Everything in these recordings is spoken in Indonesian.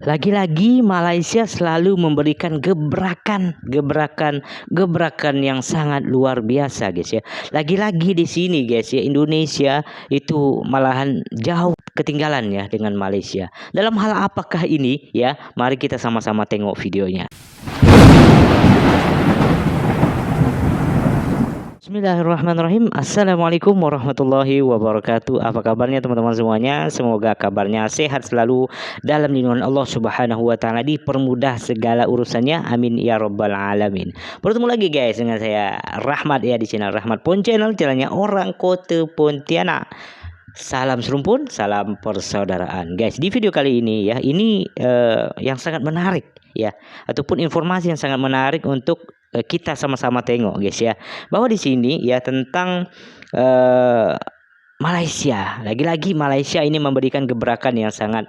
Lagi-lagi Malaysia selalu memberikan gebrakan yang sangat luar biasa guys ya. Lagi-lagi di sini guys ya, Indonesia itu malahan jauh ketinggalan ya dengan Malaysia. Dalam hal apakah ini ya? Mari kita sama-sama tengok videonya. Bismillahirrahmanirrahim. Assalamualaikum warahmatullahi wabarakatuh. Apa kabarnya teman-teman semuanya? Semoga kabarnya sehat selalu dalam lindungan Allah Subhanahu wa taala, dipermudah segala urusannya. Amin ya rabbal alamin. Bertemu lagi guys dengan saya Rahmat ya di channel Rahmat Pon Channel, channelnya orang Kota Pontianak. Salam serumpun, salam persaudaraan. Guys, di video kali ini ya, ini yang sangat menarik ya, ataupun informasi yang sangat menarik untuk kita sama-sama tengok guys ya, bahwa di sini ya tentang Malaysia. Lagi-lagi Malaysia ini memberikan gebrakan yang sangat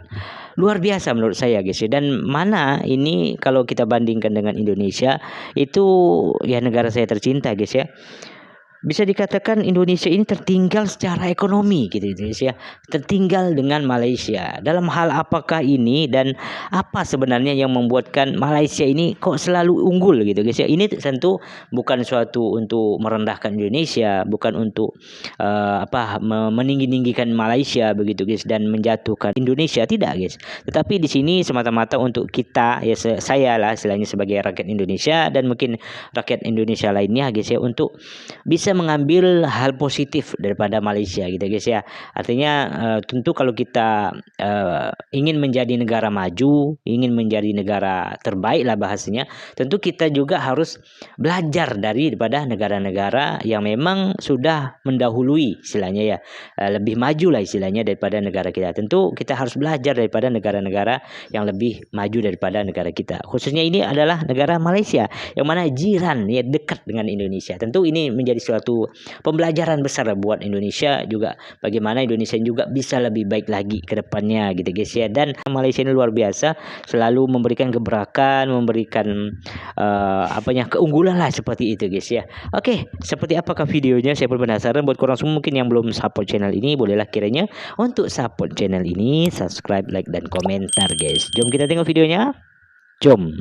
luar biasa menurut saya guys ya. Dan mana ini kalau kita bandingkan dengan Indonesia, itu ya negara saya tercinta guys ya. Bisa dikatakan Indonesia ini tertinggal secara ekonomi gitu guys ya, tertinggal dengan Malaysia. Dalam hal apakah ini dan apa sebenarnya yang membuatkan Malaysia ini kok selalu unggul gitu guys ya. Ini tentu bukan suatu untuk merendahkan Indonesia, bukan untuk meninggi-ninggikan Malaysia begitu guys, dan menjatuhkan Indonesia, tidak guys. Tetapi di sini semata-mata untuk kita ya, saya lah istilahnya sebagai rakyat Indonesia dan mungkin rakyat Indonesia lainnya guys ya, untuk bisa mengambil hal positif daripada Malaysia gitu guys ya. Artinya tentu kalau kita ingin menjadi negara maju, ingin menjadi negara terbaik lah bahasanya, tentu kita juga harus belajar daripada negara-negara yang memang sudah mendahului istilahnya ya, lebih maju lah istilahnya daripada negara kita. Tentu kita harus belajar daripada negara-negara yang lebih maju daripada negara kita. Khususnya ini adalah negara Malaysia yang mana jiran ya, dekat dengan Indonesia. Tentu ini menjadi suatu pembelajaran besar buat Indonesia juga, bagaimana Indonesia juga bisa lebih baik lagi ke depannya gitu guys ya. Dan Malaysia ini luar biasa, selalu memberikan gebrakan, memberikan keunggulan lah seperti itu guys ya. Oke, seperti apakah videonya? Saya pun penasaran. Buat korang semua mungkin yang belum support channel ini, bolehlah kiranya untuk support channel ini, subscribe, like, dan komentar guys. Jom kita tengok videonya. Jom.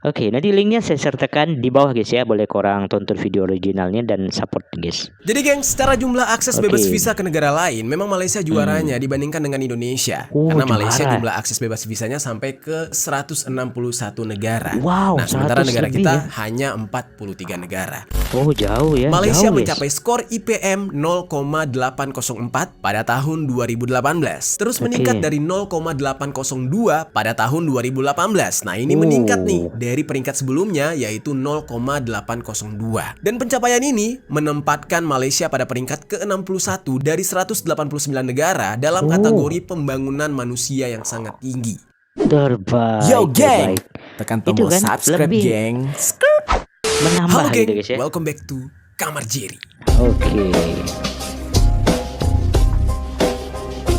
Oke, nanti linknya saya sertakan di bawah guys ya. Boleh korang tonton video originalnya dan support guys. Jadi geng, secara jumlah akses bebas visa ke negara lain, memang Malaysia juaranya dibandingkan dengan Indonesia. Karena Malaysia jumlah akses bebas visanya sampai ke 161 negara. Wow, nah sementara negara lebih, kita ya? hanya 43 negara. Oh jauh ya. Malaysia jauh, mencapai skor IPM 0,804 pada tahun 2018. Terus meningkat dari 0,802 pada tahun 2018. Nah ini meningkat nih dari peringkat sebelumnya yaitu 0,802. Dan pencapaian ini menempatkan Malaysia pada peringkat ke-61 dari 189 negara dalam kategori pembangunan manusia yang sangat tinggi. Terbaik. Yo geng, terbaik. tekan tombol subscribe lebih geng. menambah. Halo geng, gitu guys ya. welcome back to Kamar Jerry. Oke.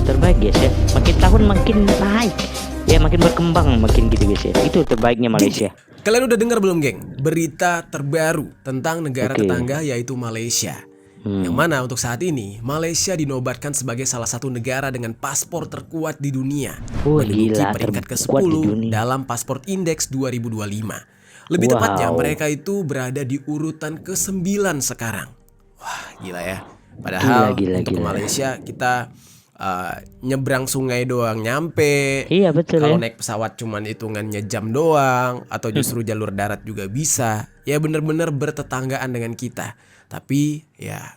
Terbaik guys ya. Makin tahun makin naik. Ya makin berkembang makin gitu guys ya. Itu terbaiknya Malaysia. Kalian udah dengar belum geng? Berita terbaru tentang negara tetangga yaitu Malaysia. Yang mana untuk saat ini Malaysia dinobatkan sebagai salah satu negara dengan paspor terkuat di dunia. Menduduki peringkat ke-10 dalam Pasport Index 2025. Lebih tepatnya mereka itu berada di urutan ke-9 sekarang. Wah gila ya. Padahal untuk Malaysia kita nyebrang sungai doang nyampe. Iya betul. Kalau naik pesawat cuman hitungannya jam doang, atau justru jalur darat juga bisa. Ya bener-bener bertetanggaan dengan kita. Tapi ya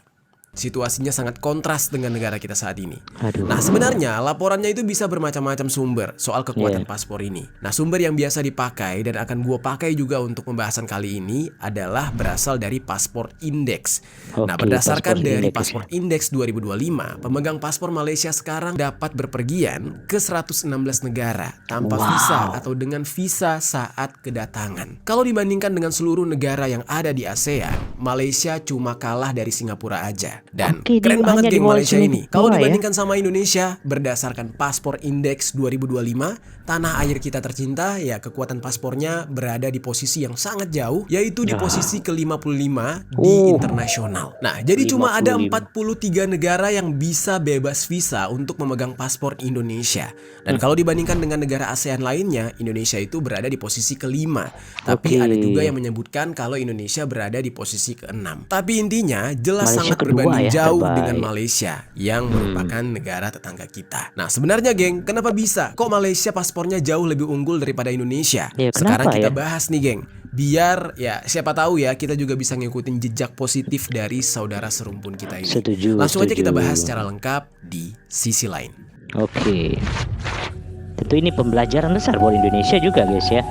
situasinya sangat kontras dengan negara kita saat ini. Nah sebenarnya laporannya itu bisa bermacam-macam sumber soal kekuatan paspor ini. Nah sumber yang biasa dipakai dan akan gue pakai juga untuk pembahasan kali ini adalah berasal dari Pasport Index. Nah berdasarkan dari Pasport Index 2025, pemegang paspor Malaysia sekarang dapat berpergian ke 116 negara tanpa visa atau dengan visa saat kedatangan. Kalau dibandingkan dengan seluruh negara yang ada di ASEAN, Malaysia cuma kalah dari Singapura aja. Dan Oke, keren dia banget hanya di geng bawah Malaysia sini ini. Kalau bawah ya? dibandingkan sama Indonesia, berdasarkan Paspor Index 2025, tanah air kita tercinta ya kekuatan paspornya berada di posisi yang sangat jauh, yaitu di posisi ke-55 di internasional. Nah, jadi cuma ada 55. 43 negara yang bisa bebas visa untuk memegang paspor Indonesia. Dan kalau dibandingkan dengan negara ASEAN lainnya, Indonesia itu berada di posisi ke-5. Tapi Oke. ada juga yang menyebutkan kalau Indonesia berada di posisi ke-6. Tapi intinya jelas Malaysia sangat kedua berbanding ya, jauh terbaik. dengan Malaysia yang merupakan negara tetangga kita. Nah, sebenarnya geng, kenapa bisa? Kok Malaysia paspornya jauh lebih unggul daripada Indonesia? Ya, Sekarang kenapa kita ya? bahas nih geng. Biar ya siapa tahu ya kita juga bisa ngikutin jejak positif dari saudara serumpun kita ini. Setuju, Langsung aja kita setuju. bahas secara lengkap di sisi lain. Oke. Tentu ini pembelajaran besar buat Indonesia juga guys ya.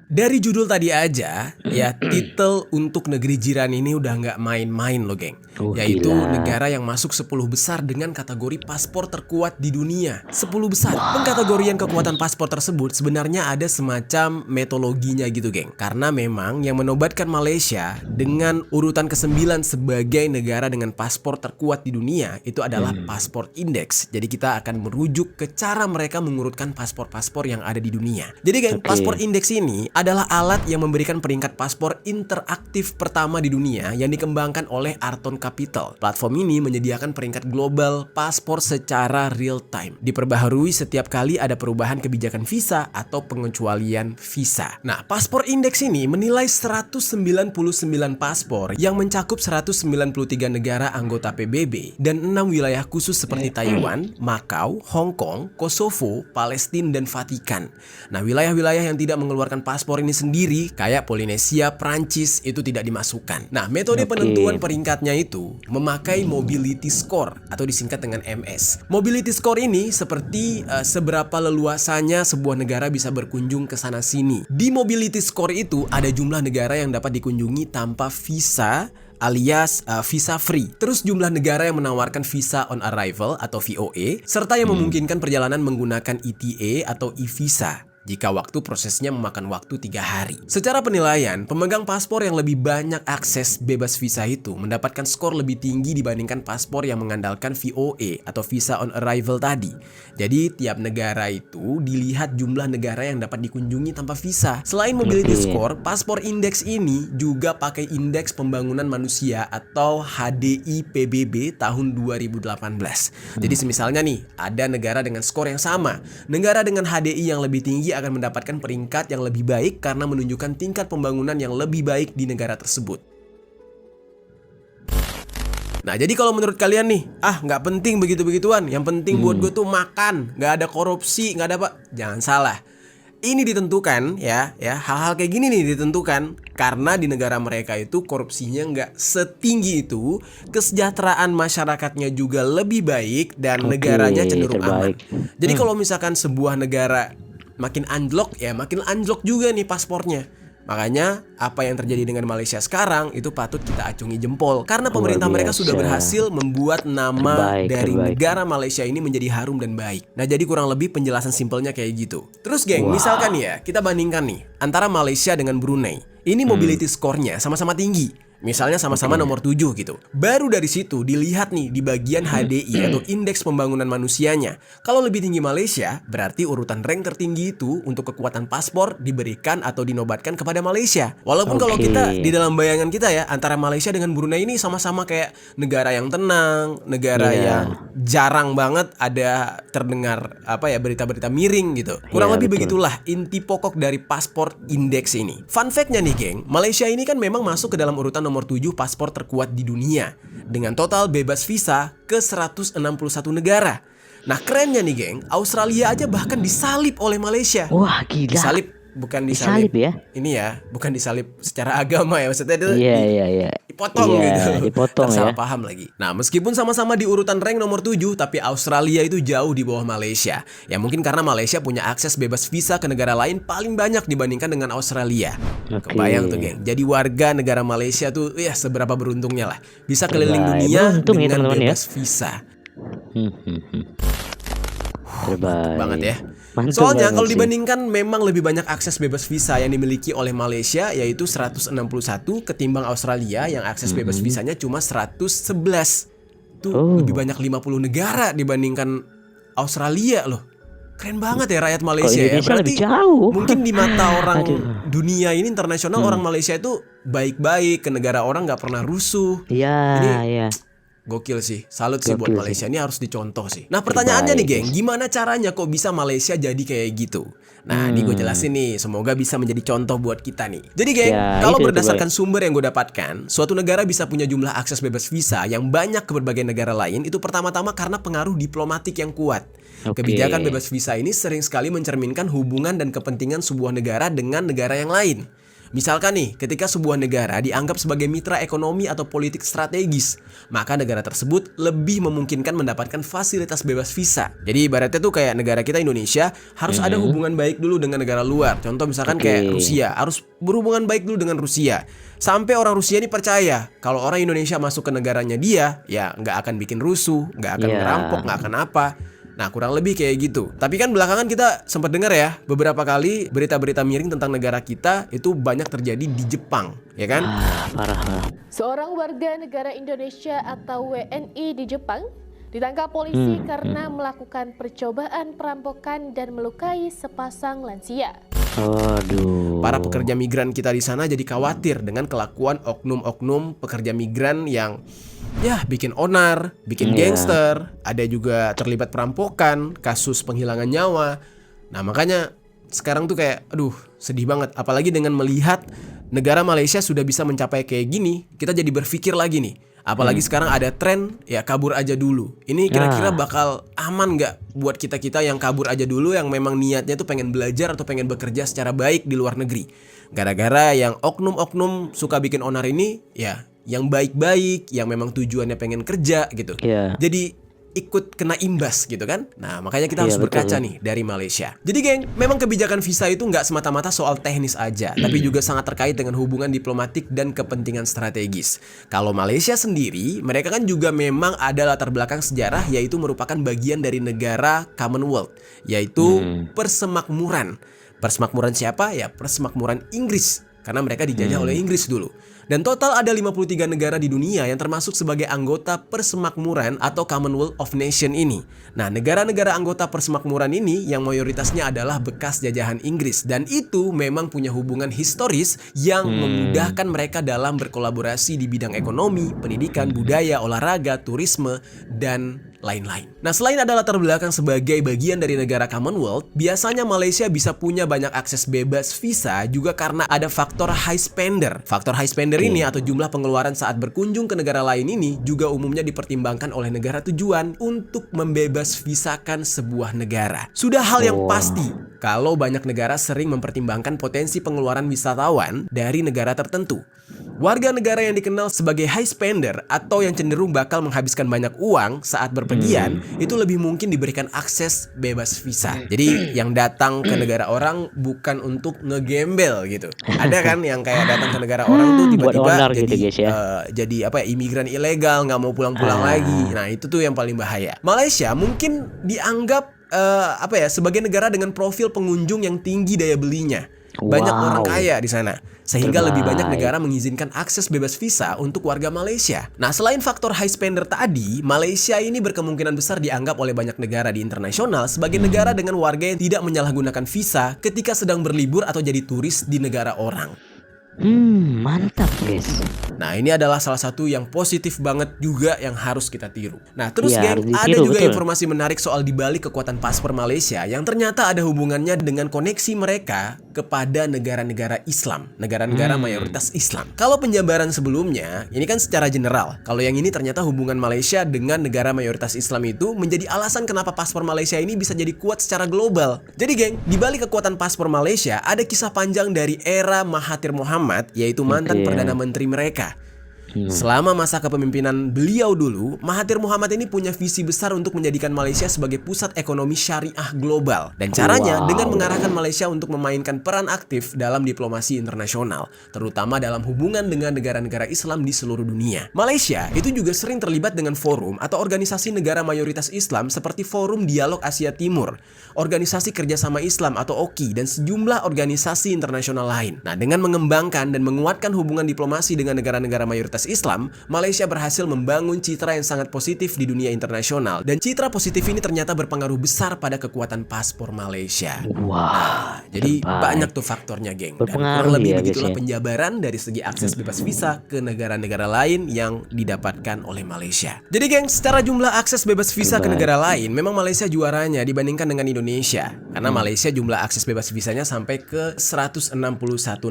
Dari judul tadi aja, ya titel untuk negeri jiran ini udah nggak main-main loh geng. Oh, Yaitu gila. negara yang masuk 10 besar dengan kategori paspor terkuat di dunia. 10 besar. Pengkategorian kekuatan paspor tersebut sebenarnya ada semacam metodologinya gitu geng. Karena memang yang menobatkan Malaysia dengan urutan ke-9 sebagai negara dengan paspor terkuat di dunia itu adalah Paspor Index. Jadi kita akan merujuk ke cara mereka mengurutkan paspor-paspor yang ada di dunia. Jadi geng, Oke. Paspor Index ini adalah alat yang memberikan peringkat paspor interaktif pertama di dunia yang dikembangkan oleh Arton Capital. Platform ini menyediakan peringkat global paspor secara real time. Diperbaharui setiap kali ada perubahan kebijakan visa atau pengecualian visa. Nah, Paspor Index ini menilai 199 paspor yang mencakup 193 negara anggota PBB dan 6 wilayah khusus seperti Taiwan, Macau, Hong Kong, Kosovo, Palestina, dan Vatikan. Nah, wilayah-wilayah yang tidak mengeluarkan paspor ini sendiri kayak Polinesia, Prancis itu tidak dimasukkan. Nah, metode Oke. penentuan peringkatnya itu memakai mobility score atau disingkat dengan MS. Mobility score ini seperti seberapa leluasanya sebuah negara bisa berkunjung ke sana sini. Di mobility score itu ada jumlah negara yang dapat dikunjungi tanpa visa alias visa free. Terus jumlah negara yang menawarkan visa on arrival atau VOA serta yang memungkinkan perjalanan menggunakan ETA atau e-visa jika waktu prosesnya memakan waktu 3 hari. Secara penilaian, pemegang paspor yang lebih banyak akses bebas visa itu mendapatkan skor lebih tinggi dibandingkan paspor yang mengandalkan VOA atau visa on arrival tadi. Jadi tiap negara itu dilihat jumlah negara yang dapat dikunjungi tanpa visa. Selain mobility score, Paspor Index ini juga pakai Indeks Pembangunan Manusia atau HDI PBB tahun 2018. Jadi semisalnya nih, ada negara dengan skor yang sama. Negara dengan HDI yang lebih tinggi akan mendapatkan peringkat yang lebih baik karena menunjukkan tingkat pembangunan yang lebih baik di negara tersebut. Nah, jadi kalau menurut kalian nih, nggak penting begitu-begituan. Yang penting buat gue tuh makan, nggak ada korupsi, nggak ada apa. Jangan salah. Ini ditentukan ya hal-hal kayak gini nih ditentukan karena di negara mereka itu korupsinya nggak setinggi itu, kesejahteraan masyarakatnya juga lebih baik dan negaranya cenderung terbaik. aman. Jadi kalau misalkan sebuah negara makin anjlok ya makin anjlok juga nih paspornya. Makanya apa yang terjadi dengan Malaysia sekarang itu patut kita acungi jempol karena pemerintah mereka sudah berhasil membuat nama dari negara Malaysia ini menjadi harum dan baik. Nah, jadi kurang lebih penjelasan simpelnya kayak gitu. Terus geng, misalkan ya kita bandingkan nih antara Malaysia dengan Brunei. Ini mobility score-nya sama-sama tinggi. Misalnya sama-sama nomor 7 gitu. Baru dari situ dilihat nih di bagian HDI atau Indeks Pembangunan Manusianya. Kalau lebih tinggi Malaysia, berarti urutan rank tertinggi itu untuk kekuatan paspor diberikan atau dinobatkan kepada Malaysia. Walaupun kalau kita di dalam bayangan kita ya, antara Malaysia dengan Brunei ini sama-sama kayak negara yang tenang, negara yang jarang banget ada terdengar berita-berita miring gitu. Kurang lebih begitulah inti pokok dari Paspor Index ini. Fun fact-nya nih geng, Malaysia ini kan memang masuk ke dalam urutan nomor 7 paspor terkuat di dunia dengan total bebas visa ke 161 negara. Nah, kerennya nih geng, Australia aja bahkan disalib oleh Malaysia. Wah, gila. Disalib bukan disalib ya. Ini ya, bukan disalib secara agama ya, maksudnya itu dipotong gitu. Dipotong salah paham lagi. Nah, meskipun sama-sama di urutan rank nomor 7, tapi Australia itu jauh di bawah Malaysia. Ya mungkin karena Malaysia punya akses bebas visa ke negara lain paling banyak dibandingkan dengan Australia. Kebayang tuh geng. Jadi warga negara Malaysia tuh ya seberapa beruntungnya lah. Bisa keliling dunia dengan bebas visa. Terbaik Banget ya. Mantap Soalnya banget kalau sih. dibandingkan memang lebih banyak akses bebas visa yang dimiliki oleh Malaysia yaitu 161 ketimbang Australia yang akses bebas visanya cuma 111. Itu Oh. lebih banyak 50 negara dibandingkan Australia loh. Keren banget ya rakyat Kok Malaysia ya. Indonesia lebih Berarti jauh? mungkin di mata orang Aduh. dunia ini internasional orang Malaysia itu baik-baik, ke negara orang nggak pernah rusuh. Iya, Ini iya. gokil sih, salut sih buat Gokil Malaysia. Ini harus dicontoh sih. Nah pertanyaannya nih Terbaik, geng, gimana caranya kok bisa Malaysia jadi kayak gitu? Nah ini gue jelasin nih, semoga bisa menjadi contoh buat kita nih. Jadi geng, Ya, kalau itu berdasarkan sumber yang gue dapatkan, suatu negara bisa punya jumlah akses bebas visa yang banyak ke berbagai negara lain itu pertama-tama karena pengaruh diplomatik yang kuat. Oke. Kebijakan bebas visa ini sering sekali mencerminkan hubungan dan kepentingan sebuah negara dengan negara yang lain. Misalkan nih, ketika sebuah negara dianggap sebagai mitra ekonomi atau politik strategis, maka negara tersebut lebih memungkinkan mendapatkan fasilitas bebas visa. Jadi ibaratnya tuh kayak negara kita Indonesia harus ada hubungan baik dulu dengan negara luar. Contoh misalkan kayak Rusia, harus berhubungan baik dulu dengan Rusia. Sampai orang Rusia ini percaya kalau orang Indonesia masuk ke negaranya dia, ya nggak akan bikin rusuh, nggak akan Ya. ngerampok, nggak akan apa. Nah kurang lebih kayak gitu. Tapi kan belakangan kita sempat dengar ya beberapa kali berita-berita miring tentang negara kita itu banyak terjadi di Jepang, ya kan? Parah. Seorang warga negara Indonesia atau WNI di Jepang ditangkap polisi karena melakukan percobaan perampokan dan melukai sepasang lansia. Aduh. Para pekerja migran kita di sana jadi khawatir dengan kelakuan oknum-oknum pekerja migran yang ya bikin onar, bikin gangster, ada juga terlibat perampokan, kasus penghilangan nyawa. Nah makanya sekarang tuh kayak aduh sedih banget. Apalagi dengan melihat negara Malaysia sudah bisa mencapai kayak gini, kita jadi berpikir lagi nih. Apalagi sekarang ada tren ya kabur aja dulu. Ini kira-kira bakal aman nggak buat kita-kita yang kabur aja dulu yang memang niatnya tuh pengen belajar atau pengen bekerja secara baik di luar negeri. Gara-gara yang oknum-oknum suka bikin onar ini ya yang baik-baik, yang memang tujuannya pengen kerja gitu. Iya. Jadi ikut kena imbas gitu kan. Nah makanya kita harus Iya, betul. berkaca nih dari Malaysia. Jadi geng, memang kebijakan visa itu nggak semata-mata soal teknis aja, tapi juga sangat terkait dengan hubungan diplomatik dan kepentingan strategis. Kalau Malaysia sendiri, mereka kan juga memang ada latar belakang sejarah, yaitu merupakan bagian dari negara Commonwealth, yaitu persemakmuran. Persemakmuran siapa? Ya persemakmuran Inggris, karena mereka dijajah oleh Inggris dulu. Dan total ada 53 negara di dunia yang termasuk sebagai anggota persemakmuran atau Commonwealth of Nations ini. Nah, negara-negara anggota persemakmuran ini yang mayoritasnya adalah bekas jajahan Inggris. Dan itu memang punya hubungan historis yang memudahkan mereka dalam berkolaborasi di bidang ekonomi, pendidikan, budaya, olahraga, turisme, dan lain-lain. Nah, selain ada latar belakang sebagai bagian dari negara Commonwealth, biasanya Malaysia bisa punya banyak akses bebas visa juga karena ada faktor high spender. Faktor high spender ini atau jumlah pengeluaran saat berkunjung ke negara lain ini juga umumnya dipertimbangkan oleh negara tujuan untuk membebas visakan sebuah negara. Sudah hal yang pasti kalau banyak negara sering mempertimbangkan potensi pengeluaran wisatawan dari negara tertentu. Warga negara yang dikenal sebagai high spender atau yang cenderung bakal menghabiskan banyak uang saat berpergian itu lebih mungkin diberikan akses bebas visa. Jadi yang datang ke negara orang bukan untuk ngegembel gitu. Ada kan yang kayak datang ke negara orang tuh Buat tiba-tiba onar jadi gitu, guys, ya. jadi apa ya, imigran ilegal, nggak mau pulang-pulang lagi. Nah itu tuh yang paling bahaya. Malaysia mungkin dianggap apa ya sebagai negara dengan profil pengunjung yang tinggi daya belinya. Banyak Wow. orang kaya di sana. Sehingga lebih banyak Terbaik. negara mengizinkan akses bebas visa untuk warga Malaysia. Nah, selain faktor high spender tadi, Malaysia ini berkemungkinan besar dianggap oleh banyak negara di internasional sebagai negara dengan warga yang tidak menyalahgunakan visa ketika sedang berlibur atau jadi turis di negara orang. Mantap guys. Nah, ini adalah salah satu yang positif banget juga yang harus kita tiru. Nah, terus Iya, geng, harus ada ditiru, juga betul. informasi menarik soal dibalik kekuatan paspor Malaysia yang ternyata ada hubungannya dengan koneksi mereka kepada negara-negara Islam, negara-negara mayoritas Islam. Kalau penjabaran sebelumnya, ini kan secara general. Kalau yang ini ternyata hubungan Malaysia dengan negara mayoritas Islam itu menjadi alasan kenapa paspor Malaysia ini bisa jadi kuat secara global. Jadi geng, dibalik kekuatan paspor Malaysia ada kisah panjang dari era Mahathir Mohamad, yaitu mantan Oke. Perdana Menteri mereka. Selama masa kepemimpinan beliau dulu, Mahathir Mohamad ini punya visi besar untuk menjadikan Malaysia sebagai pusat ekonomi syariah global. Dan caranya dengan mengarahkan Malaysia untuk memainkan peran aktif dalam diplomasi internasional, terutama dalam hubungan dengan negara-negara Islam di seluruh dunia. Malaysia itu juga sering terlibat dengan forum atau organisasi negara mayoritas Islam seperti Forum Dialog Asia Timur, Organisasi Kerjasama Islam atau OKI, dan sejumlah organisasi internasional lain. Nah, dengan mengembangkan dan menguatkan hubungan diplomasi dengan negara-negara mayoritas Islam, Malaysia berhasil membangun citra yang sangat positif di dunia internasional. Dan citra positif ini ternyata berpengaruh besar pada kekuatan paspor Malaysia. Nah, jadi banyak tuh faktornya, geng. Dan kurang lebih begitulah penjabaran dari segi akses bebas visa ke negara-negara lain yang didapatkan oleh Malaysia. Jadi, geng, secara jumlah akses bebas visa ke negara lain, memang Malaysia juaranya dibandingkan dengan Indonesia. Karena Malaysia jumlah akses bebas visanya sampai ke 161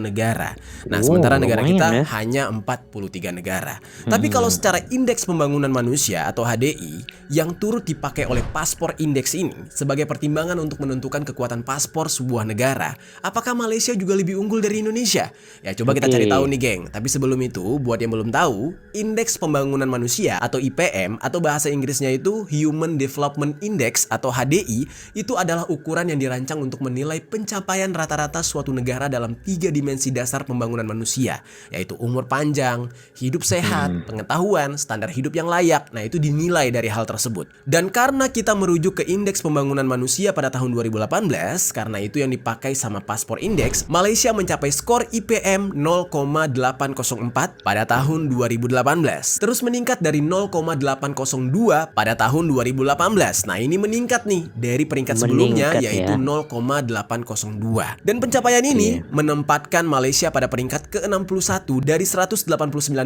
negara. Nah, sementara negara kita hanya 43 negara. Tapi kalau secara indeks pembangunan manusia atau HDI yang turut dipakai oleh paspor indeks ini sebagai pertimbangan untuk menentukan kekuatan paspor sebuah negara, apakah Malaysia juga lebih unggul dari Indonesia? Ya, coba kita cari tahu nih, geng. Tapi sebelum itu, buat yang belum tahu, indeks pembangunan manusia atau IPM atau bahasa Inggrisnya itu Human Development Index atau HDI, itu adalah ukuran yang dirancang untuk menilai pencapaian rata-rata suatu negara dalam 3 dimensi dasar pembangunan manusia, yaitu umur panjang, hidup sehat, pengetahuan, standar hidup yang layak. Nah, itu dinilai dari hal tersebut. Dan karena kita merujuk ke indeks pembangunan manusia pada tahun 2018, karena itu yang dipakai sama paspor indeks, Malaysia mencapai skor IPM 0,804 pada tahun 2018. Terus meningkat dari 0,802 pada tahun 2018. Nah, ini meningkat nih dari peringkat sebelumnya, yaitu 0,802. Dan pencapaian ini menempatkan Malaysia pada peringkat ke-61 dari 189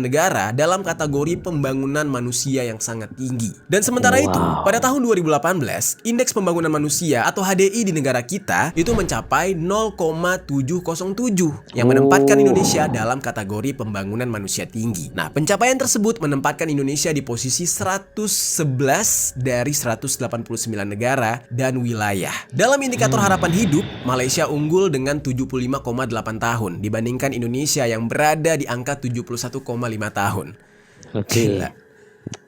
negara dalam kategori pembangunan manusia yang sangat tinggi. Dan sementara itu, pada tahun 2018, indeks pembangunan manusia atau HDI di negara kita itu mencapai 0,707 yang menempatkan Indonesia dalam kategori pembangunan manusia tinggi. Nah, pencapaian tersebut menempatkan Indonesia di posisi 111 dari 189 negara dan wilayah. Dalam indikator harapan hidup, Malaysia unggul dengan 75,8 tahun dibandingkan Indonesia yang berada di angka 71,5 tahun. Gila.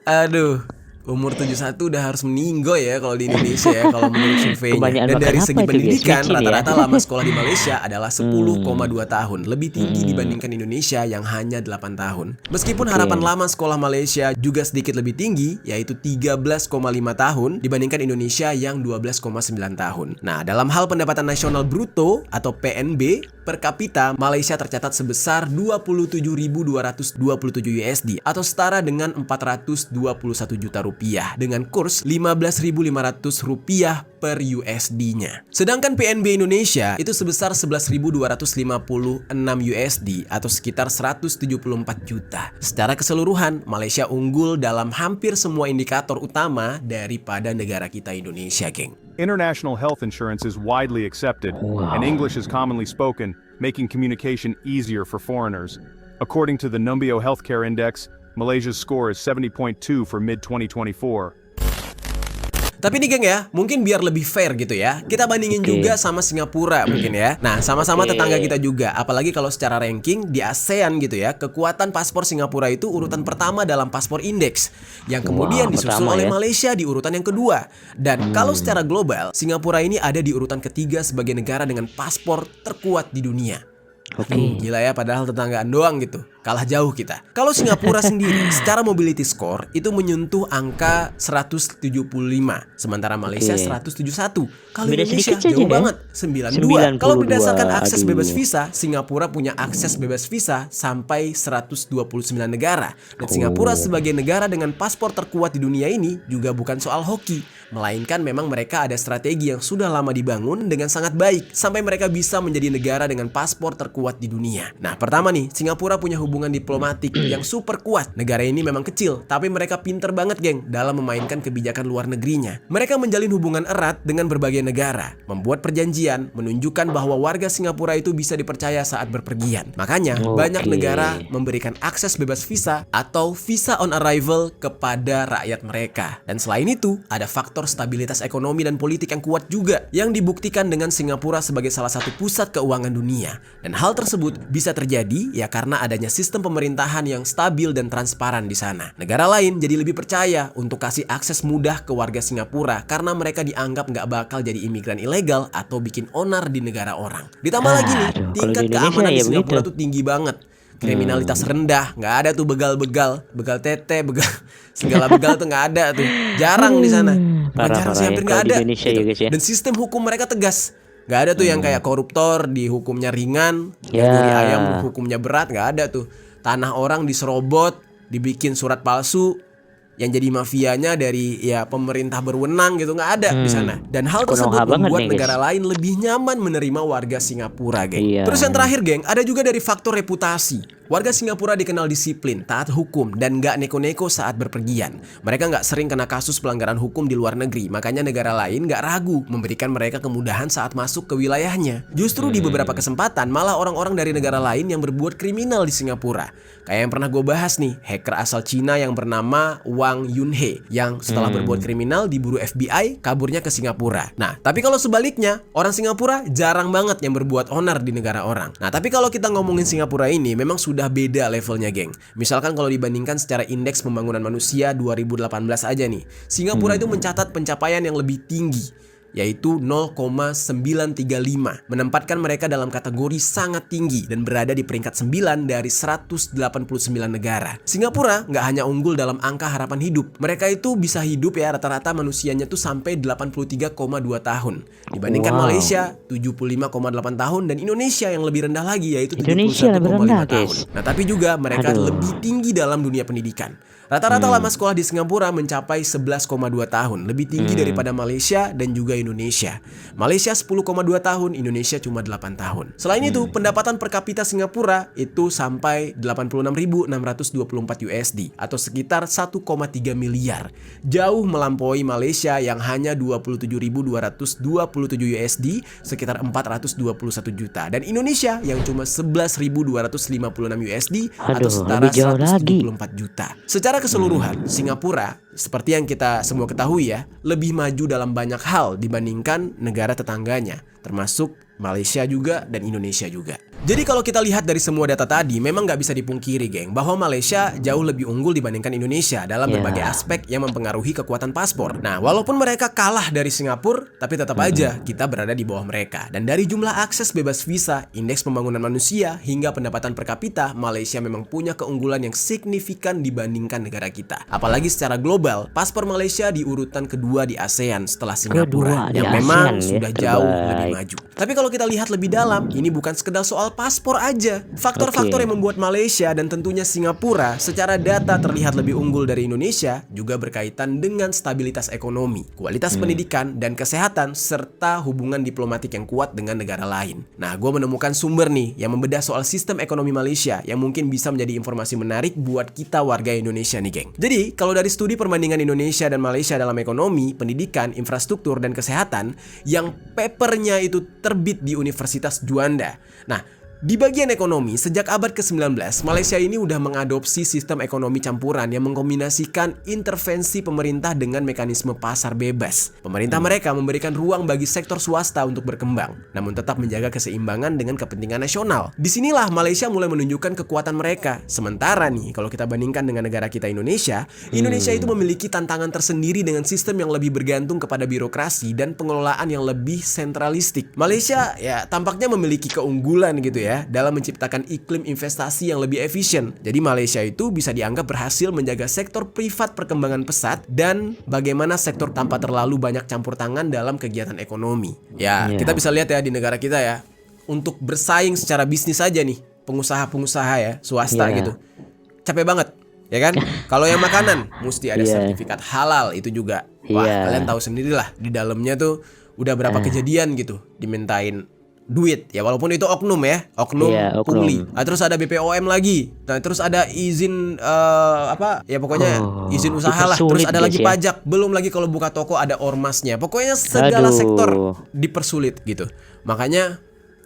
Aduh, umur 71 udah harus meninggoy ya kalau di Indonesia ya, kalau menurut surveinya. Dan dari segi pendidikan, rata-rata lama sekolah di Malaysia adalah 10,2 tahun, lebih tinggi dibandingkan Indonesia yang hanya 8 tahun. Meskipun harapan lama sekolah Malaysia juga sedikit lebih tinggi, yaitu 13,5 tahun dibandingkan Indonesia yang 12,9 tahun. Nah, dalam hal pendapatan nasional bruto atau PNB per kapita, Malaysia tercatat sebesar 27.227 USD atau setara dengan 421 juta rupiah dengan kurs 15.500 rupiah per USD-nya. Sedangkan PNB Indonesia itu sebesar 11.256 USD atau sekitar 174 juta. Secara keseluruhan, Malaysia unggul dalam hampir semua indikator utama daripada negara kita Indonesia, geng. International health insurance is widely accepted, and English is commonly spoken, making communication easier for foreigners. According to the Numbeo Healthcare Index, Malaysia's score is 70.2 for mid-2024. Tapi nih, geng, ya, mungkin biar lebih fair gitu ya, kita bandingin juga sama Singapura mungkin ya. Nah, sama-sama tetangga kita juga. Apalagi kalau secara ranking di ASEAN gitu ya, kekuatan paspor Singapura itu urutan pertama dalam paspor indeks, yang kemudian disusul oleh Malaysia di urutan yang kedua. Dan kalau secara global, Singapura ini ada di urutan ketiga sebagai negara dengan paspor terkuat di dunia. Gila ya, padahal tetanggaan doang gitu. Kalah jauh kita. Kalau Singapura sendiri secara mobility score itu menyentuh angka 175, sementara Malaysia 171. Kalau Indonesia jauh banget, 92. Kalau berdasarkan akses bebas visa, Singapura punya akses bebas visa sampai 129 negara. Dan Singapura sebagai negara dengan paspor terkuat di dunia ini juga bukan soal hoki, melainkan memang mereka ada strategi yang sudah lama dibangun dengan sangat baik sampai mereka bisa menjadi negara dengan paspor terkuat di dunia. Nah, pertama nih, Singapura punya hubungan diplomatik yang super kuat. Negara ini memang kecil, tapi mereka pinter banget, geng, dalam memainkan kebijakan luar negerinya. Mereka menjalin hubungan erat dengan berbagai negara, membuat perjanjian, menunjukkan bahwa warga Singapura itu bisa dipercaya saat berpergian. Makanya, banyak negara memberikan akses bebas visa atau visa on arrival kepada rakyat mereka. Dan selain itu, ada faktor faktor stabilitas ekonomi dan politik yang kuat juga, yang dibuktikan dengan Singapura sebagai salah satu pusat keuangan dunia. Dan hal tersebut bisa terjadi ya karena adanya sistem pemerintahan yang stabil dan transparan di sana. Negara lain jadi lebih percaya untuk kasih akses mudah ke warga Singapura karena mereka dianggap nggak bakal jadi imigran ilegal atau bikin onar di negara orang. Ditambah lagi nih, Aduh, kalau tingkat di Indonesia keamanan di ya Singapura begitu. tuh tinggi banget. Kriminalitas rendah, nggak ada tuh begal tete, segala begal tuh nggak ada tuh, jarang di sana. Bukan jarang Parah-parah sih, ya hampir kalau nggak di ada. Indonesia ya guys ya. Dan sistem hukum mereka tegas, nggak ada tuh yang kayak koruptor dihukumnya ringan, yang Ya. nyuri ayam hukumnya berat, nggak ada tuh. Tanah orang diserobot, dibikin surat palsu, yang jadi mafianya dari ya pemerintah berwenang gitu, nggak ada di sana. Dan hal tersebut Konoha banget membuat nih, guys. negara lain lebih nyaman menerima warga Singapura, geng. Iya. Terus yang terakhir, geng, ada juga dari faktor reputasi. Warga Singapura dikenal disiplin, taat hukum, dan nggak neko-neko saat berpergian. Mereka nggak sering kena kasus pelanggaran hukum di luar negeri, makanya negara lain nggak ragu memberikan mereka kemudahan saat masuk ke wilayahnya. Justru di beberapa kesempatan malah orang-orang dari negara lain yang berbuat kriminal di Singapura. Kayak yang pernah gue bahas nih, hacker asal Cina yang bernama Wang Yunhe, yang setelah berbuat kriminal diburu FBI, kaburnya ke Singapura. Nah, tapi kalau sebaliknya, orang Singapura jarang banget yang berbuat onar di negara orang. Nah, tapi kalau kita ngomongin Singapura ini, memang sudah beda levelnya, geng. Misalkan kalau dibandingkan secara indeks pembangunan manusia 2018 aja nih, Singapura itu mencatat pencapaian yang lebih tinggi, yaitu 0,935, menempatkan mereka dalam kategori sangat tinggi dan berada di peringkat 9 dari 189 negara. Singapura nggak hanya unggul dalam angka harapan hidup, mereka itu bisa hidup ya rata-rata manusianya tuh sampai 83,2 tahun. Dibandingkan Wow. Malaysia 75,8 tahun dan Indonesia yang lebih rendah lagi yaitu Indonesia lebih 71,5 rendah, tahun. guys. Nah, tapi juga mereka Aduh. lebih tinggi dalam dunia pendidikan. Rata-rata lama sekolah di Singapura mencapai 11,2 tahun, lebih tinggi daripada Malaysia dan juga Indonesia. Malaysia 10,2 tahun, Indonesia cuma 8 tahun. Selain itu, pendapatan per kapita Singapura itu sampai 86.624 USD atau sekitar 1,3 miliar. Jauh melampaui Malaysia yang hanya 27.227 USD, sekitar 421 juta. Dan Indonesia yang cuma 11.256 USD atau Aduh, setara lebih jauh lagi. 174 juta. Secara keseluruhan, Singapura seperti yang kita semua ketahui ya, lebih maju dalam banyak hal dibandingkan negara tetangganya, termasuk Malaysia juga dan Indonesia juga. Jadi kalau kita lihat dari semua data tadi, memang nggak bisa dipungkiri, geng, bahwa Malaysia jauh lebih unggul dibandingkan Indonesia dalam Ya. berbagai aspek yang mempengaruhi kekuatan paspor. Nah, walaupun mereka kalah dari Singapura, tapi tetap aja kita berada di bawah mereka. Dan dari jumlah akses bebas visa, indeks pembangunan manusia, hingga pendapatan per kapita, Malaysia memang punya keunggulan yang signifikan dibandingkan negara kita. Apalagi secara global, paspor Malaysia di urutan kedua di ASEAN setelah Singapura, Kedua di yang memang ASEAN ya, sudah jauh terbaik. lebih maju. Tapi kalau kita lihat lebih dalam, ini bukan sekedar soal paspor aja. Faktor-faktor Oke. yang membuat Malaysia dan tentunya Singapura secara data terlihat lebih unggul dari Indonesia juga berkaitan dengan stabilitas ekonomi, kualitas pendidikan dan kesehatan, serta hubungan diplomatik yang kuat dengan negara lain. Nah, gue menemukan sumber nih yang membedah soal sistem ekonomi Malaysia yang mungkin bisa menjadi informasi menarik buat kita warga Indonesia nih, geng. Jadi, kalau dari studi perbandingan Indonesia dan Malaysia dalam ekonomi, pendidikan, infrastruktur, dan kesehatan yang papernya itu terbit di Universitas Juanda. Nah, di bagian ekonomi, sejak abad ke-19, Malaysia ini udah mengadopsi sistem ekonomi campuran yang mengkombinasikan intervensi pemerintah dengan mekanisme pasar bebas. Pemerintah mereka memberikan ruang bagi sektor swasta untuk berkembang, namun tetap menjaga keseimbangan dengan kepentingan nasional. Disinilah Malaysia mulai menunjukkan kekuatan mereka. Sementara nih, kalau kita bandingkan dengan negara kita Indonesia, Indonesia itu memiliki tantangan tersendiri dengan sistem yang lebih bergantung kepada birokrasi dan pengelolaan yang lebih sentralistik. Malaysia ya tampaknya memiliki keunggulan gitu ya dalam menciptakan iklim investasi yang lebih efisien. Jadi Malaysia itu bisa dianggap berhasil menjaga sektor privat perkembangan pesat dan bagaimana sektor tanpa terlalu banyak campur tangan dalam kegiatan ekonomi. Ya, Iya. kita bisa lihat ya di negara kita ya, untuk bersaing secara bisnis aja nih, pengusaha-pengusaha ya, swasta Iya. gitu. Capek banget, ya kan? Kalau yang makanan mesti ada Iya. sertifikat halal itu juga. Wah, Iya. kalian tahu sendirilah di dalamnya tuh udah berapa kejadian gitu dimintain duit ya, walaupun itu oknum ya, oknum Iya, oknum. pungli. Terus ada BPOM lagi. Nah, terus ada izin apa ya, pokoknya Oh, izin usaha lah. Terus dipersulit, ada guys, lagi ya. pajak. Belum lagi kalau buka toko ada ormasnya. Pokoknya segala Aduh. sektor dipersulit gitu. Makanya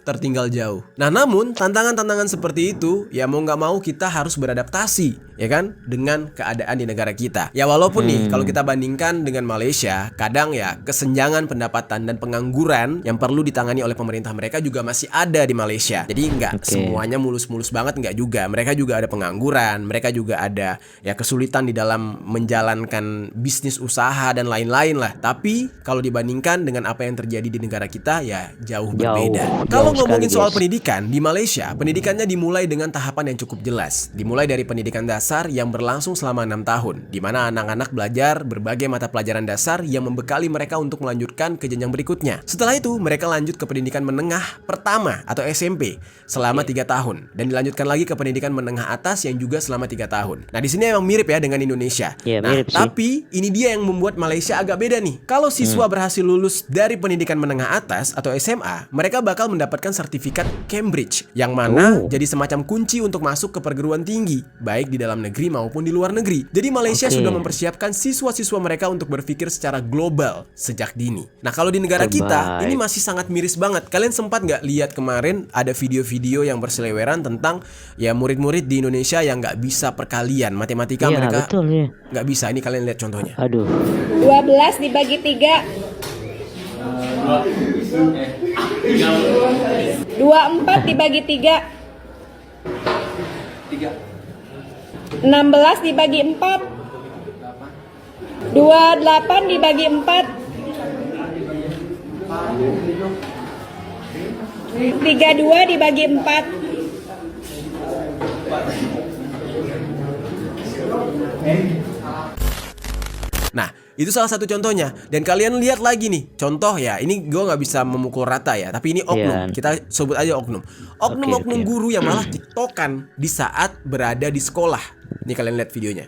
tertinggal jauh. Nah, namun tantangan-tantangan seperti itu ya mau nggak mau kita harus beradaptasi, ya kan, dengan keadaan di negara kita. Ya walaupun nih kalau kita bandingkan dengan Malaysia, kadang ya kesenjangan pendapatan dan pengangguran yang perlu ditangani oleh pemerintah mereka juga masih ada di Malaysia. Jadi nggak semuanya mulus-mulus banget, nggak juga. Mereka juga ada pengangguran, mereka juga ada ya kesulitan di dalam menjalankan bisnis usaha dan lain-lain lah. Tapi kalau dibandingkan dengan apa yang terjadi di negara kita ya jauh berbeda. Kalau ngomongin soal pendidikan di Malaysia, pendidikannya dimulai dengan tahapan yang cukup jelas. Dimulai dari pendidikan dasar yang berlangsung selama 6 tahun, di mana anak-anak belajar berbagai mata pelajaran dasar yang membekali mereka untuk melanjutkan ke jenjang berikutnya. Setelah itu, mereka lanjut ke pendidikan menengah pertama atau SMP selama 3 tahun dan dilanjutkan lagi ke pendidikan menengah atas yang juga selama 3 tahun. Nah, di sini emang mirip ya dengan Indonesia. Nah, tapi ini dia yang membuat Malaysia agak beda nih. Kalau siswa berhasil lulus dari pendidikan menengah atas atau SMA, mereka bakal mendapatkan sertifikat Cambridge yang mana jadi semacam kunci untuk masuk ke perguruan tinggi, baik di dalam negeri maupun di luar negeri. Jadi Malaysia sudah mempersiapkan siswa-siswa mereka untuk berpikir secara global sejak dini. Nah, kalau di negara kita ini masih sangat miris banget. Kalian sempat nggak lihat kemarin ada video-video yang berseliweran tentang ya murid-murid di Indonesia yang nggak bisa perkalian matematika, mereka nggak bisa. Ini kalian lihat contohnya. 12 dibagi 3 24 dibagi 3 16 dibagi 4 28 dibagi 4 32 dibagi 4. Nah, itu salah satu contohnya. Dan kalian lihat lagi nih, contoh ya, ini gue nggak bisa memukul rata ya, tapi ini oknum, kita sebut aja oknum. Oknum guru yang malah tiktokan di saat berada di sekolah. Nih kalian lihat videonya.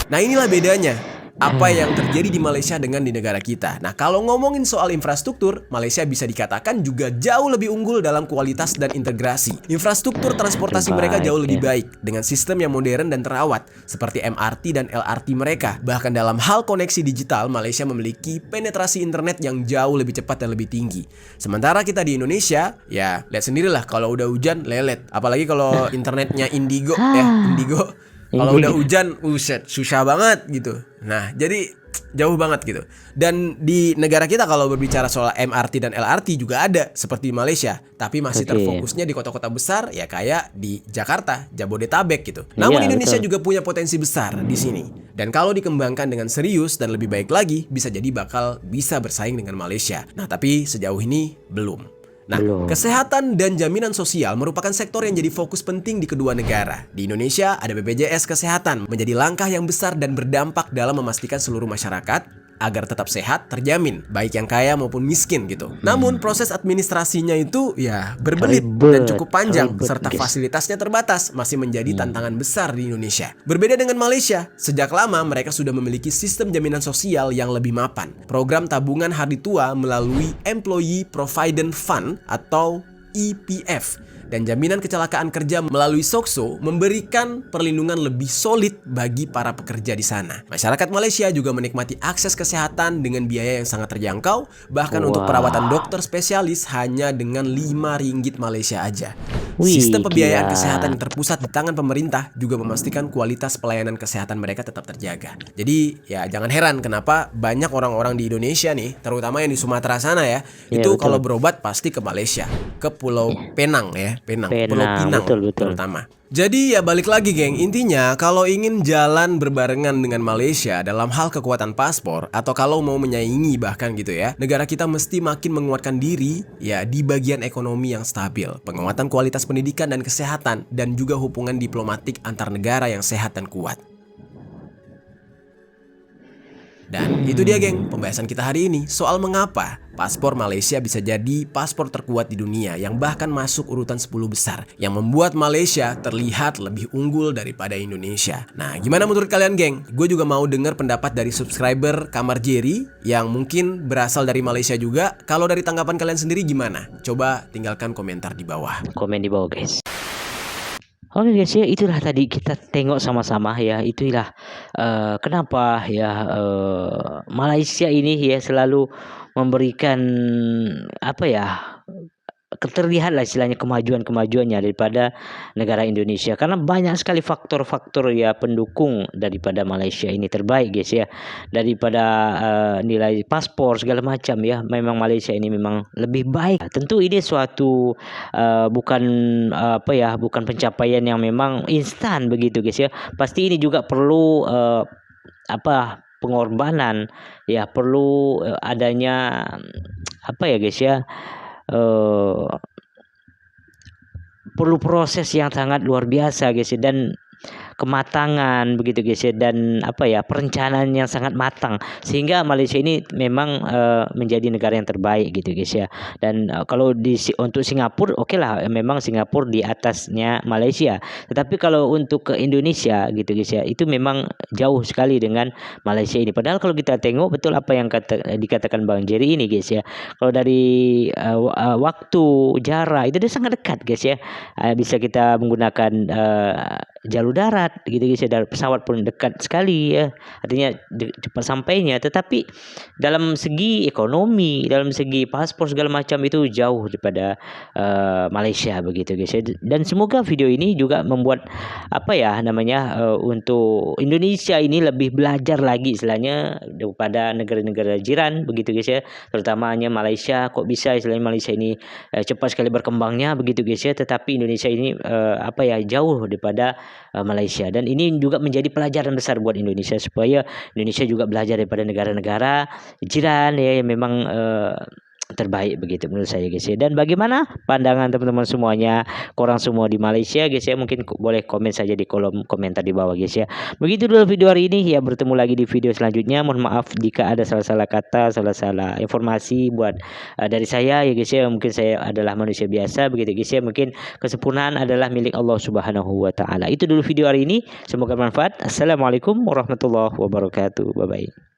Nah, inilah bedanya apa yang terjadi di Malaysia dengan di negara kita. Nah, kalau ngomongin soal infrastruktur, Malaysia bisa dikatakan juga jauh lebih unggul dalam kualitas dan integrasi. Infrastruktur transportasi mereka jauh lebih baik dengan sistem yang modern dan terawat seperti MRT dan LRT mereka. Bahkan dalam hal koneksi digital, Malaysia memiliki penetrasi internet yang jauh lebih cepat dan lebih tinggi. Sementara kita di Indonesia, ya lihat sendirilah kalau udah hujan lelet. Apalagi kalau internetnya Indigo Indigo. Kalau udah hujan, susah banget gitu. Nah, jadi jauh banget gitu. Dan di negara kita kalau berbicara soal MRT dan LRT juga ada seperti di Malaysia, tapi masih terfokusnya di kota-kota besar ya kayak di Jakarta, Jabodetabek gitu. Namun Indonesia juga punya potensi besar di sini. Dan kalau dikembangkan dengan serius dan lebih baik lagi, bisa jadi bakal bisa bersaing dengan Malaysia. Nah, tapi sejauh ini belum. Nah, kesehatan dan jaminan sosial merupakan sektor yang jadi fokus penting di kedua negara. Di Indonesia ada BPJS Kesehatan menjadi langkah yang besar dan berdampak dalam memastikan seluruh masyarakat agar tetap sehat terjamin, baik yang kaya maupun miskin gitu. Namun proses administrasinya itu ya berbelit dan cukup panjang serta fasilitasnya terbatas, masih menjadi tantangan besar di Indonesia. Berbeda dengan Malaysia, sejak lama mereka sudah memiliki sistem jaminan sosial yang lebih mapan. Program tabungan hari tua melalui Employee Provident Fund atau EPF dan jaminan kecelakaan kerja melalui SOCSO memberikan perlindungan lebih solid bagi para pekerja di sana. Masyarakat Malaysia juga menikmati akses kesehatan dengan biaya yang sangat terjangkau, bahkan untuk perawatan dokter spesialis hanya dengan 5 ringgit Malaysia aja. Sistem pembiayaan kesehatan yang terpusat di tangan pemerintah juga memastikan kualitas pelayanan kesehatan mereka tetap terjaga. Jadi ya jangan heran kenapa banyak orang-orang di Indonesia nih, terutama yang di Sumatera sana ya, itu kalau berobat pasti ke Malaysia, ke Pulau Penang ya. Pulau Pinang terutama. Jadi ya balik lagi geng, intinya kalau ingin jalan berbarengan dengan Malaysia dalam hal kekuatan paspor atau kalau mau menyaingi bahkan gitu ya, negara kita mesti makin menguatkan diri ya di bagian ekonomi yang stabil, penguatan kualitas pendidikan dan kesehatan, dan juga hubungan diplomatik antar negara yang sehat dan kuat. Dan itu dia geng, pembahasan kita hari ini soal mengapa paspor Malaysia bisa jadi paspor terkuat di dunia yang bahkan masuk urutan 10 besar, yang membuat Malaysia terlihat lebih unggul daripada Indonesia. Nah, gimana menurut kalian geng? Gue juga mau dengar pendapat dari subscriber Kamar Jerry yang mungkin berasal dari Malaysia juga. Kalau dari tanggapan kalian sendiri gimana? Coba tinggalkan komentar di bawah. Komen di bawah guys. Oke guys ya, itulah tadi kita tengok sama-sama ya, itulah kenapa ya Malaysia ini ya selalu memberikan apa ya, terlihat lah istilahnya kemajuannya daripada negara Indonesia, karena banyak sekali faktor-faktor ya pendukung daripada Malaysia ini terbaik guys ya, daripada nilai paspor segala macam ya, memang Malaysia ini memang lebih baik. Tentu ini suatu bukan bukan pencapaian yang memang instan begitu guys ya, pasti ini juga perlu pengorbanan ya, perlu adanya guys ya, perlu proses yang sangat luar biasa guys ya, dan kematangan begitu guys ya, dan perencanaan yang sangat matang, sehingga Malaysia ini memang menjadi negara yang terbaik gitu guys ya. Dan kalau untuk Singapura oke lah, memang Singapura di atasnya Malaysia, tetapi kalau untuk ke Indonesia gitu guys ya, itu memang jauh sekali dengan Malaysia ini. Padahal kalau kita tengok betul apa yang dikatakan Bang Jerry ini guys ya, kalau dari waktu, jarak itu dia sangat dekat guys ya, bisa kita menggunakan jalur darat gitu guys ya, dari pesawat pun dekat sekali ya, artinya cepat sampainya. Tetapi dalam segi ekonomi, dalam segi paspor segala macam itu jauh daripada Malaysia begitu guys ya. Dan semoga video ini juga membuat untuk Indonesia ini lebih belajar lagi istilahnya daripada negara-negara jiran begitu guys ya, terutamanya Malaysia. Kok bisa istilahnya Malaysia ini cepat sekali berkembangnya begitu guys ya, tetapi Indonesia ini jauh daripada Malaysia. Dan ini juga menjadi pelajaran besar buat Indonesia, supaya Indonesia juga belajar daripada negara-negara jiran ya, yang memang terbaik begitu menurut saya guys ya. Dan bagaimana pandangan teman-teman semuanya, korang semua di Malaysia guys ya, mungkin boleh komen saja di kolom komentar di bawah guys ya. Begitu dulu video hari ini ya, bertemu lagi di video selanjutnya. Mohon maaf jika ada salah-salah kata, salah-salah informasi buat dari saya ya guys ya, mungkin saya adalah manusia biasa begitu guys ya, mungkin kesempurnaan adalah milik Allah Subhanahu wa taala. Itu dulu video hari ini, semoga bermanfaat. Assalamualaikum warahmatullahi wabarakatuh. Bye bye.